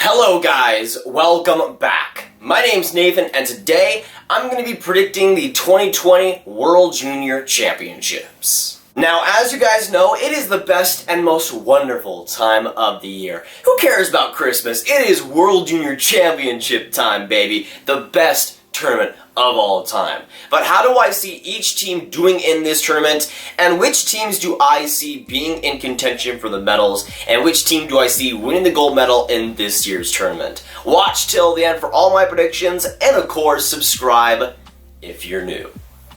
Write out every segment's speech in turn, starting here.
Hello guys, welcome back. My name's Nathan and today I'm going to be predicting the 2020 World Junior Championships. Now, as you guys know, it is the best and most wonderful time of the year. Who cares about Christmas? It is World Junior Championship time, baby. The best tournament of all time. But how do I see each team doing in this tournament, and which teams do I see being in contention for the medals, and which team do I see winning the gold medal in this year's tournament? Watch till the end for all my predictions, and of course subscribe if you're new.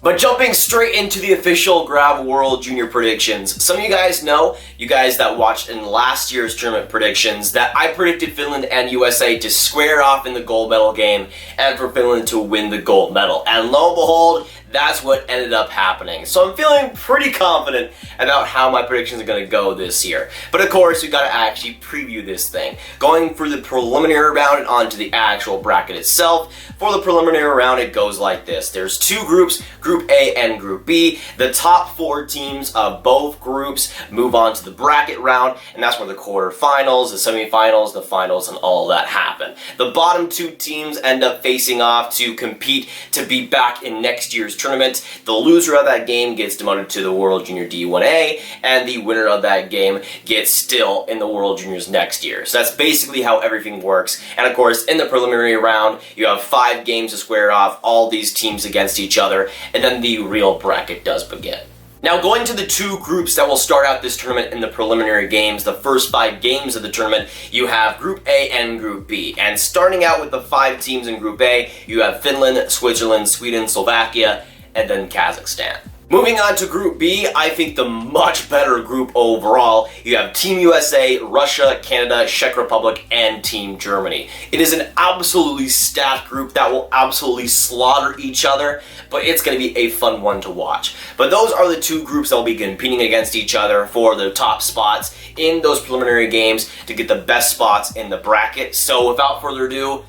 But jumping straight into the official Grav World Junior predictions, some of you guys know, you guys that watched in last year's tournament predictions, that I predicted Finland and USA to square off in the gold medal game and for Finland to win the gold medal. And lo and behold, that's what ended up happening. So I'm feeling pretty confident about how my predictions are going to go this year. But of course, we got to actually preview this thing. Going through the preliminary round and onto the actual bracket itself. For the preliminary round, it goes like this. There's two groups, Group A and Group B. The top four teams of both groups move on to the bracket round, and that's where the quarterfinals, the semifinals, the finals, and all that happen. The bottom two teams end up facing off to compete to be back in next year's tournament. The loser of that game gets demoted to the World Junior D1A, and the winner of that game gets still in the World Juniors next year. So that's basically how everything works. And of course, in the preliminary round, you have 5 games to square off all these teams against each other, and then the real bracket does begin. Now, going to the two groups that will start out this tournament in the preliminary games, the first 5 games of the tournament, you have Group A and Group B. And starting out with the 5 teams in Group A, you have Finland, Switzerland, Sweden, Slovakia, and then Kazakhstan. Moving on to Group B, I think the much better group overall. You have Team USA, Russia, Canada, Czech Republic, and Team Germany. It is an absolutely stacked group that will absolutely slaughter each other, but it's going to be a fun one to watch. But those are the two groups that will be competing against each other for the top spots in those preliminary games to get the best spots in the bracket. So without further ado,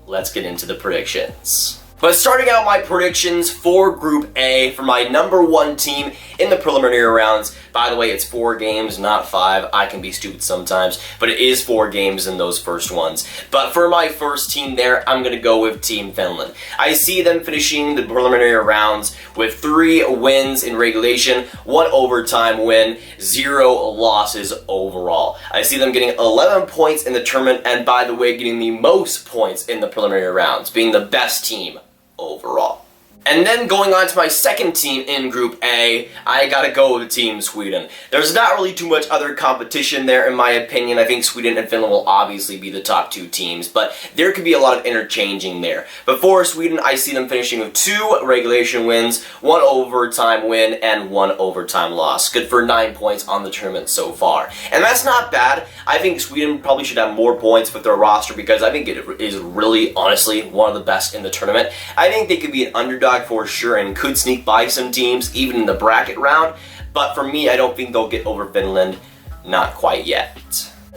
let's get into the predictions. But starting out my predictions for Group A, for my number 1 team in the preliminary rounds. By the way, it's 4 games, not 5. I can be stupid sometimes, but it is 4 games in those first ones. But for my first team there, I'm going to go with Team Finland. I see them finishing the preliminary rounds with 3 wins in regulation, 1 overtime win, 0 losses overall. I see them getting 11 points in the tournament, and by the way, getting the most points in the preliminary rounds, being the best team overall. And then going on to my second team in Group A, I gotta go with Team Sweden. There's not really too much other competition there in my opinion. I think Sweden and Finland will obviously be the top 2 teams, but there could be a lot of interchanging there. But for Sweden, I see them finishing with 2 regulation wins, 1 overtime win, and 1 overtime loss. Good for 9 points on the tournament so far. And that's not bad. I think Sweden probably should have more points with their roster because I think it is really, honestly, one of the best in the tournament. I think they could be an underdog for sure and could sneak by some teams even in the bracket round, but for me, I don't think they'll get over Finland, not quite yet.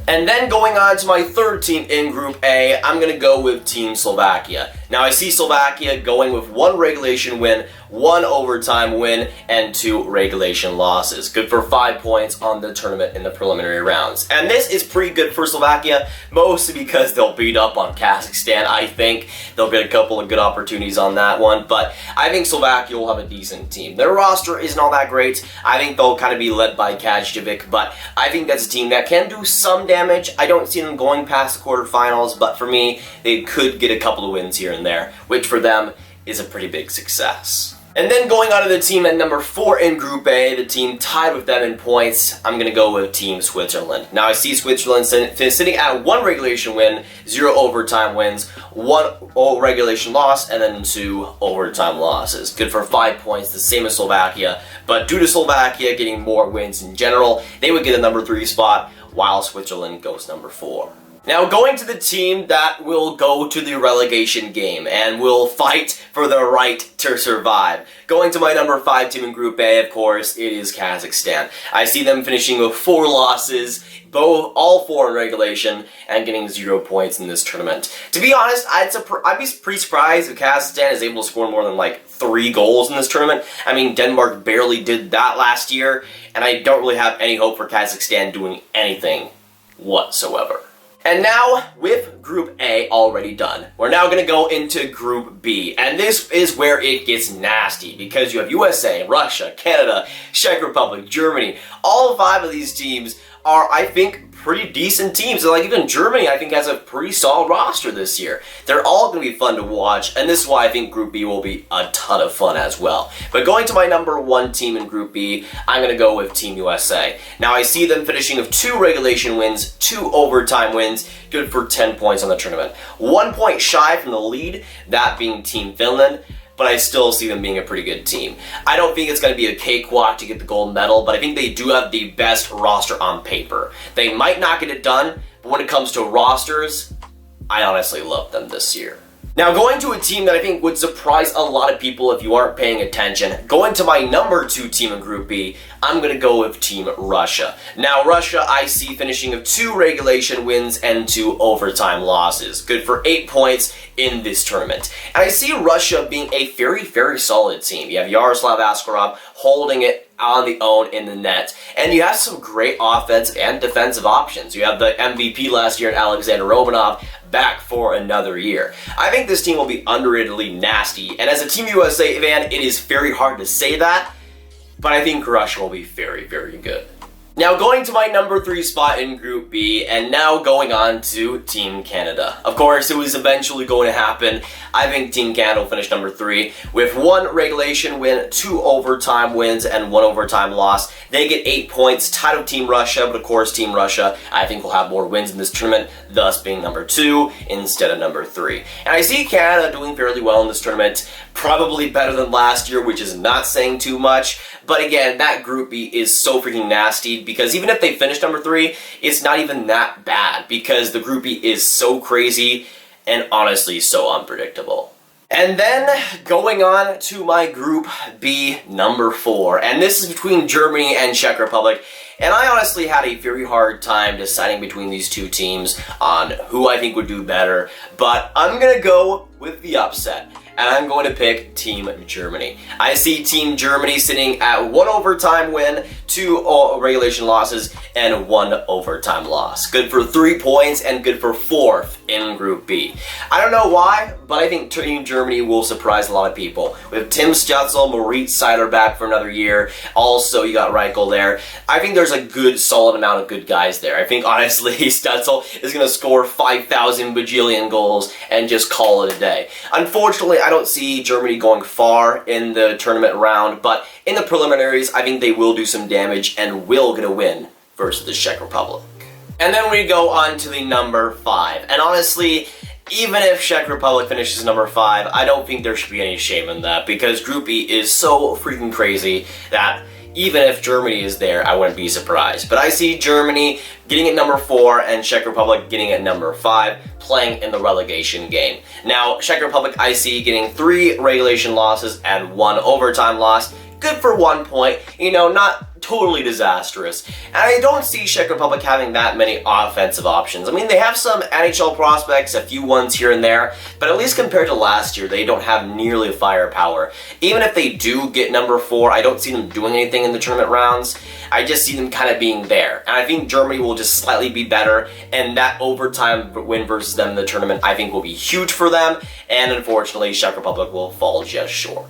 And then going on to my third team in Group A, I'm going to go with Team Slovakia. Now I see Slovakia going with 1 regulation win, 1 overtime win, and 2 regulation losses. Good for 5 points on the tournament in the preliminary rounds. And this is pretty good for Slovakia, mostly because they'll beat up on Kazakhstan. I think they'll get a couple of good opportunities on that one, but I think Slovakia will have a decent team. Their roster isn't all that great. I think they'll kind of be led by Kajjevic, but I think that's a team that can do some damage. I don't see them going past the quarterfinals, but for me, they could get a couple of wins here and there, which for them is a pretty big success. And then going on to the team at number 4 in Group A, the team tied with them in points, I'm going to go with Team Switzerland. Now I see Switzerland sitting at 1 regulation win, 0 overtime wins, 1 regulation loss, and then 2 overtime losses. Good for 5 points, the same as Slovakia, but due to Slovakia getting more wins in general, they would get a number 3 spot, while Switzerland goes number 4. Now going to the team that will go to the relegation game and will fight for the right to survive. Going to my number 5 team in Group A, of course, it is Kazakhstan. I see them finishing with 4 losses, all 4 in regulation, and getting 0 points in this tournament. To be honest, I'd be pretty surprised if Kazakhstan is able to score more than like 3 goals in this tournament. I mean, Denmark barely did that last year, and I don't really have any hope for Kazakhstan doing anything whatsoever. And now, with Group A already done, we're now going to go into Group B. And this is where it gets nasty, because you have USA, Russia, Canada, Czech Republic, Germany. All 5 of these teams are, I think, pretty decent teams. And like even Germany, I think, has a pretty solid roster this year. They're all going to be fun to watch, and this is why I think Group B will be a ton of fun as well. But going to my number 1 team in Group B, I'm going to go with Team USA. Now I see them finishing with 2 regulation wins, 2 overtime wins, good for 10 points on the tournament. 1 point shy from the lead, that being Team Finland, but I still see them being a pretty good team. I don't think it's going to be a cakewalk to get the gold medal, but I think they do have the best roster on paper. They might not get it done, but when it comes to rosters, I honestly love them this year. Now, going to a team that I think would surprise a lot of people if you aren't paying attention, going to my number 2 team in Group B, I'm going to go with Team Russia. Now, Russia, I see finishing with 2 regulation wins and 2 overtime losses. Good for 8 points in this tournament. And I see Russia being a very, very solid team. You have Yaroslav Askarov holding it on the own in the net. And you have some great offensive and defensive options. You have the MVP last year in Alexander Romanov back for another year. I think this team will be underratedly nasty. And as a Team USA fan, it is very hard to say that, but I think Russia will be very, very good. Now going to my number 3 spot in Group B, and now going on to Team Canada. Of course, it was eventually going to happen. I think Team Canada will finish number 3 with 1 regulation win, 2 overtime wins, and 1 overtime loss. They get 8 points, tied with Team Russia, but of course Team Russia, I think, will have more wins in this tournament, thus being number 2 instead of number 3. And I see Canada doing fairly well in this tournament, probably better than last year, which is not saying too much. But again, that Group B is so freaking nasty, because even if they finish number 3, it's not even that bad, because the Group B is so crazy and honestly so unpredictable. And then going on to my Group B number 4, and this is between Germany and Czech Republic. And I honestly had a very hard time deciding between these 2 teams on who I think would do better, but I'm gonna go with the upset, and I'm going to pick Team Germany. I see Team Germany sitting at 1 overtime win, 2 regulation losses, and 1 overtime loss. Good for 3 points and good for 4th in Group B. I don't know why, but I think Team Germany will surprise a lot of people. With Tim Stutzel, Moritz Seider back for another year. Also, you got Reichel there. I think there's a good, solid amount of good guys there. I think, honestly, Stutzel is going to score 5,000 bajillion goals and just call it a day. Unfortunately, I don't see Germany going far in the tournament round, but in the preliminaries, I think they will do some damage and will get a win versus the Czech Republic. And then we go on to the number 5. And honestly, even if Czech Republic finishes number 5, I don't think there should be any shame in that, because Group B is so freaking crazy that even if Germany is there, I wouldn't be surprised. But I see Germany getting at number 4 and Czech Republic getting at number 5, playing in the relegation game. Now, Czech Republic I see getting 3 regulation losses and 1 overtime loss. Good for 1 point, you know, not totally disastrous. And I don't see Czech Republic having that many offensive options. I mean, they have some NHL prospects, a few ones here and there, but at least compared to last year, they don't have nearly the firepower. Even if they do get number 4, I don't see them doing anything in the tournament rounds. I just see them kind of being there. And I think Germany will just slightly be better, and that overtime win versus them in the tournament, I think, will be huge for them, and unfortunately, Czech Republic will fall just short.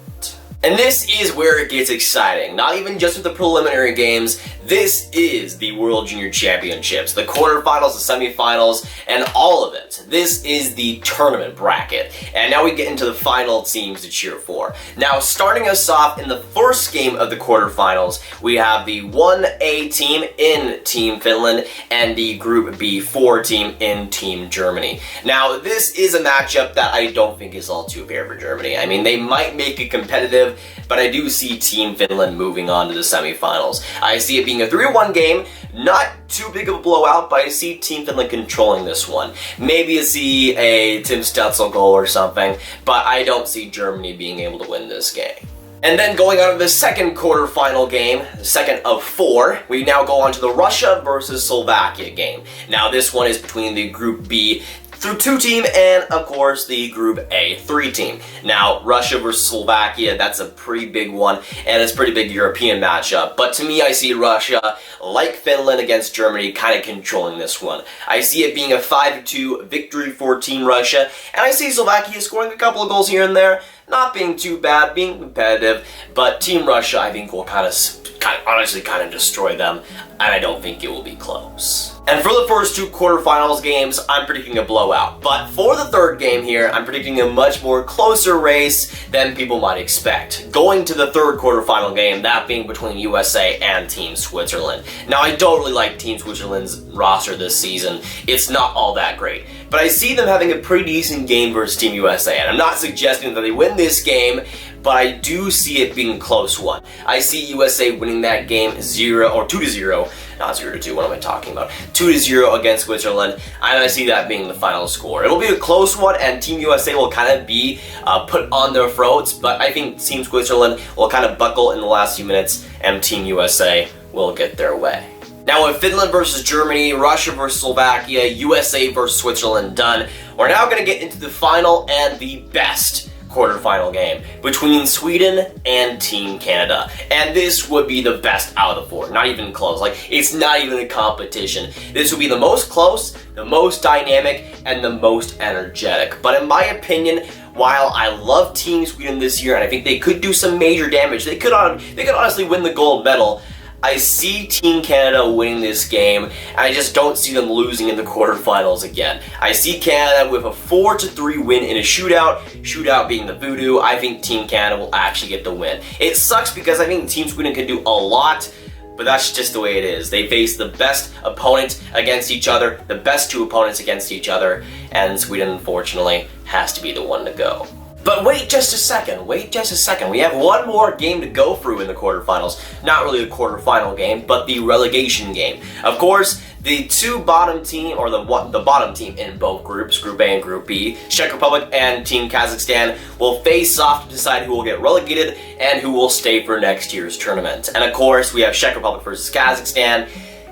And this is where it gets exciting. Not even just with the preliminary games, this is the World Junior Championships, the quarterfinals, the semifinals, and all of it. This is the tournament bracket. And now we get into the final teams to cheer for. Now, starting us off in the first game of the quarterfinals, we have the 1A team in Team Finland and the Group B4 team in Team Germany. Now, this is a matchup that I don't think is all too fair for Germany. I mean, they might make it competitive, but I do see Team Finland moving on to the semifinals. I see it being a 3-1 game, not too big of a blowout, but I see Team Finland controlling this one. Maybe I see a Tim Stutzel goal or something, but I don't see Germany being able to win this game. And then going on to the second quarterfinal game, the second of 4, we now go on to the Russia versus Slovakia game. Now this one is between the Group B through 2 team and, of course, the Group A 3 team. Now, Russia versus Slovakia, that's a pretty big one, and it's a pretty big European matchup. But to me, I see Russia, like Finland against Germany, kind of controlling this one. I see it being a 5-2 victory for Team Russia, and I see Slovakia scoring a couple of goals here and there, not being too bad, being competitive, but Team Russia, I think, will honestly kind of destroy them, and I don't think it will be close. And for the first 2 quarterfinals games, I'm predicting a blowout. But for the third game here, I'm predicting a much more closer race than people might expect. Going to the third quarterfinal game, that being between USA and Team Switzerland. Now, I don't really like Team Switzerland's roster this season. It's not all that great. But I see them having a pretty decent game versus Team USA. And I'm not suggesting that they win this game, but I do see it being a close one. I see USA winning that game 2-0, not 0-2, what am I talking about? 2-0 against Switzerland, and I see that being the final score. It'll be a close one, and Team USA will kind of be put on their throats, but I think Team Switzerland will kind of buckle in the last few minutes, and Team USA will get their way. Now with Finland versus Germany, Russia versus Slovakia, USA versus Switzerland done, we're now going to get into the final and the best quarterfinal game between Sweden and Team Canada. And this would be the best out of the 4, not even close. Like, it's not even a competition. This would be the most close, the most dynamic, and the most energetic. But in my opinion, while I love Team Sweden this year, and I think they could do some major damage, they could honestly win the gold medal, I see Team Canada winning this game, and I just don't see them losing in the quarterfinals again. I see Canada with a 4-3 win in a shootout, shootout being the voodoo. I think Team Canada will actually get the win. It sucks because I think Team Sweden can do a lot, but that's just the way it is. They face the best opponent against each other, the best 2 opponents against each other, and Sweden, unfortunately, has to be the one to go. But wait just a second, we have one more game to go through in the quarterfinals. Not really the quarterfinal game, but the relegation game. Of course, the 2 bottom team, or the bottom team in both groups, Group A and Group B, Czech Republic and Team Kazakhstan, will face off to decide who will get relegated and who will stay for next year's tournament. And of course, we have Czech Republic versus Kazakhstan,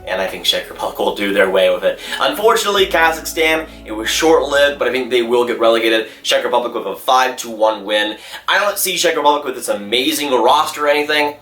and I think Czech Republic will do their way with it. Unfortunately, Kazakhstan, it was short-lived, but I think they will get relegated. Czech Republic with a 5-1 win. I don't see Czech Republic with this amazing roster or anything,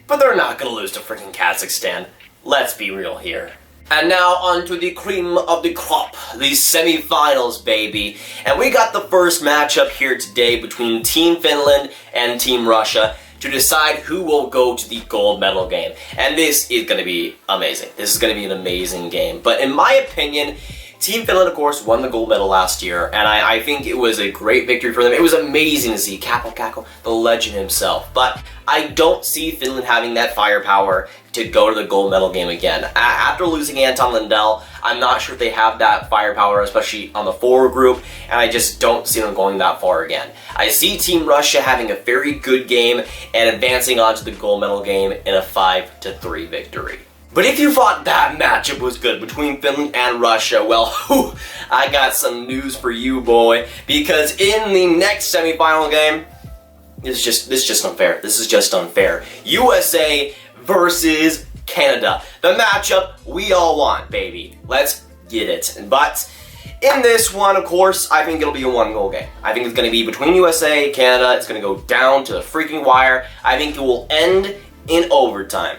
but they're not going to lose to freaking Kazakhstan. Let's be real here. And now on to the cream of the crop, the semifinals, baby. And we got the first matchup here today between Team Finland and Team Russia to decide who will go to the gold medal game. And this is going to be amazing. This is going to be an amazing game. But in my opinion, Team Finland, of course, won the gold medal last year, and I think it was a great victory for them. It was amazing to see Capo, the legend himself. But I don't see Finland having that firepower to go to the gold medal game again. After losing Anton Lindell, I'm not sure if they have that firepower, especially on the forward group, and I just don't see them going that far again. I see Team Russia having a very good game and advancing on to the gold medal game in a 5-3 victory. But if you thought that matchup was good between Finland and Russia, well, I got some news for you, boy. Because in the next semifinal game, this is just unfair. This is just unfair. USA versus Canada. The matchup we all want, baby. Let's get it. But in this one, of course, I think it'll be a 1-goal game. I think it's going to be between USA and Canada. It's going to go down to the freaking wire. I think it will end in overtime.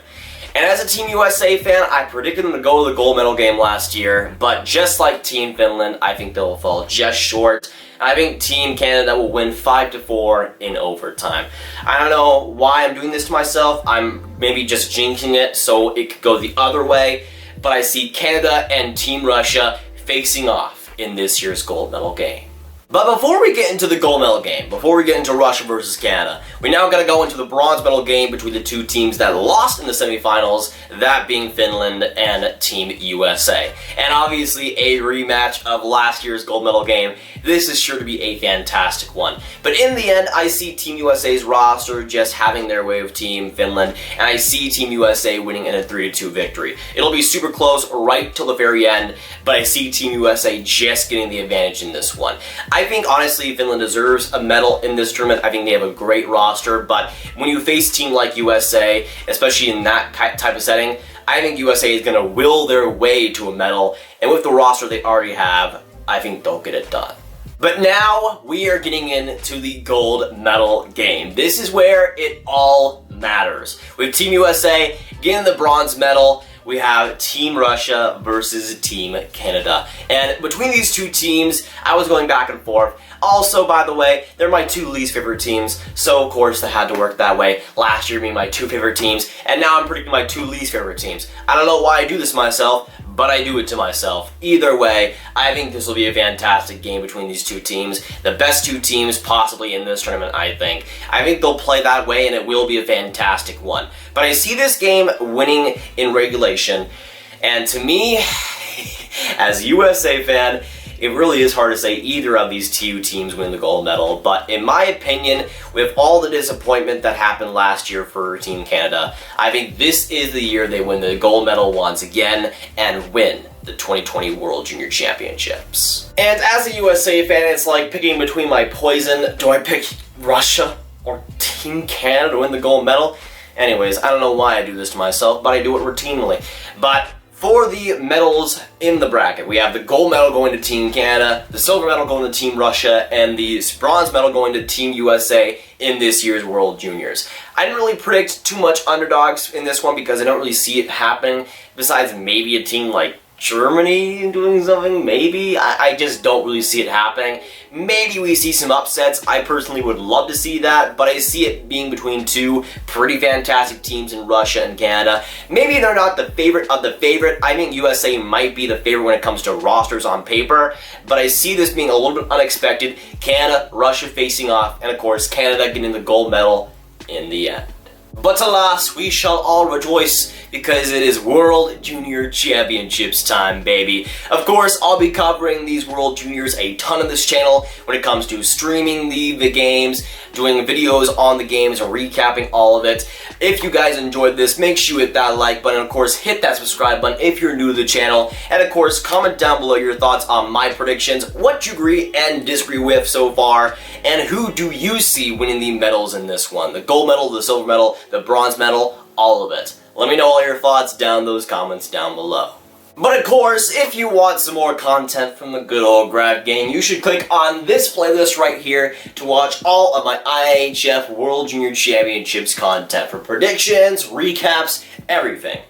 And as a Team USA fan, I predicted them to go to the gold medal game last year, but just like Team Finland, I think they'll fall just short. I think Team Canada will win 5-4 in overtime. I don't know why I'm doing this to myself. I'm maybe just jinxing it so it could go the other way, but I see Canada and Team Russia facing off in this year's gold medal game. But before we get into the gold medal game, before we get into Russia versus Canada, we now gotta go into the bronze medal game between the 2 teams that lost in the semifinals, that being Finland and Team USA. And obviously a rematch of last year's gold medal game. This is sure to be a fantastic one. But in the end, I see Team USA's roster just having their way with Team Finland, and I see Team USA winning in a 3-2 victory. It'll be super close right till the very end, but I see Team USA just getting the advantage in this one. I think, honestly, Finland deserves a medal in this tournament. I think they have a great roster, but when you face a team like USA, especially in that type of setting, I think USA is going to will their way to a medal, and with the roster they already have, I think they'll get it done. But now we are getting into the gold medal game. This is where it all matters. We have Team USA getting the bronze medal. We have Team Russia versus Team Canada. And between these two teams, I was going back and forth. Also, by the way, they're my two least favorite teams, so of course they had to work that way. Last year being my two favorite teams, and now I'm predicting my two least favorite teams. I don't know why I do this myself, but I do it to myself. Either way, I think this will be a fantastic game between these two teams. The best two teams possibly in this tournament, I think. I think they'll play that way, and it will be a fantastic one. But I see this game winning in regulation, and to me, as a USA fan, it really is hard to say either of these two teams win the gold medal, but in my opinion, with all the disappointment that happened last year for Team Canada, I think this is the year they win the gold medal once again and win the 2020 World Junior Championships. And as a USA fan, it's like picking between my poison. Do I pick Russia or Team Canada to win the gold medal? Anyways, I don't know why I do this to myself, but I do it routinely. But for the medals in the bracket, we have the gold medal going to Team Canada, the silver medal going to Team Russia, and the bronze medal going to Team USA in this year's World Juniors. I didn't really predict too much underdogs in this one because I don't really see it happening, besides maybe a team like Germany doing something, maybe. I just don't really see it happening. Maybe we see some upsets. I personally would love to see that, but I see it being between two pretty fantastic teams in Russia and Canada. Maybe they're not the favorite of the favorite. I think USA might be the favorite when it comes to rosters on paper, but I see this being a little bit unexpected. Canada, Russia facing off, and of course Canada getting the gold medal in the end. But alas, we shall all rejoice because it is World Junior Championships time, baby. Of course, I'll be covering these World Juniors a ton on this channel when it comes to streaming the games, doing videos on the games, and recapping all of it. If you guys enjoyed this, make sure you hit that like button. Of course, hit that subscribe button if you're new to the channel. And of course, comment down below your thoughts on my predictions, what you agree and disagree with so far, and who do you see winning the medals in this one? The gold medal, the silver medal, the bronze medal, all of it. Let me know all your thoughts down in those comments down below. But of course, if you want some more content from the good old Grav gang, you should click on this playlist right here to watch all of my IIHF World Junior Championships content for predictions, recaps, everything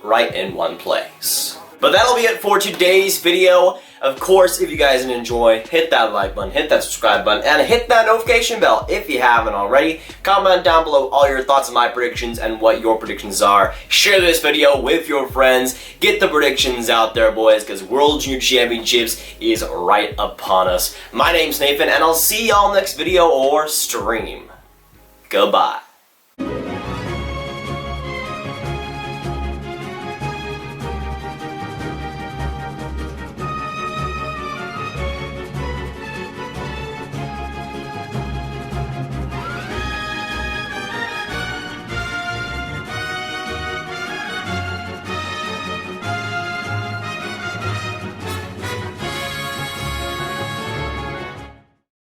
right in one place. But that'll be it for today's video. Of course, if you guys enjoy, hit that like button, hit that subscribe button, and hit that notification bell if you haven't already. Comment down below all your thoughts on my predictions and what your predictions are. Share this video with your friends. Get the predictions out there, boys, because World Junior Championships is right upon us. My name's Nathan, and I'll see y'all next video or stream. Goodbye.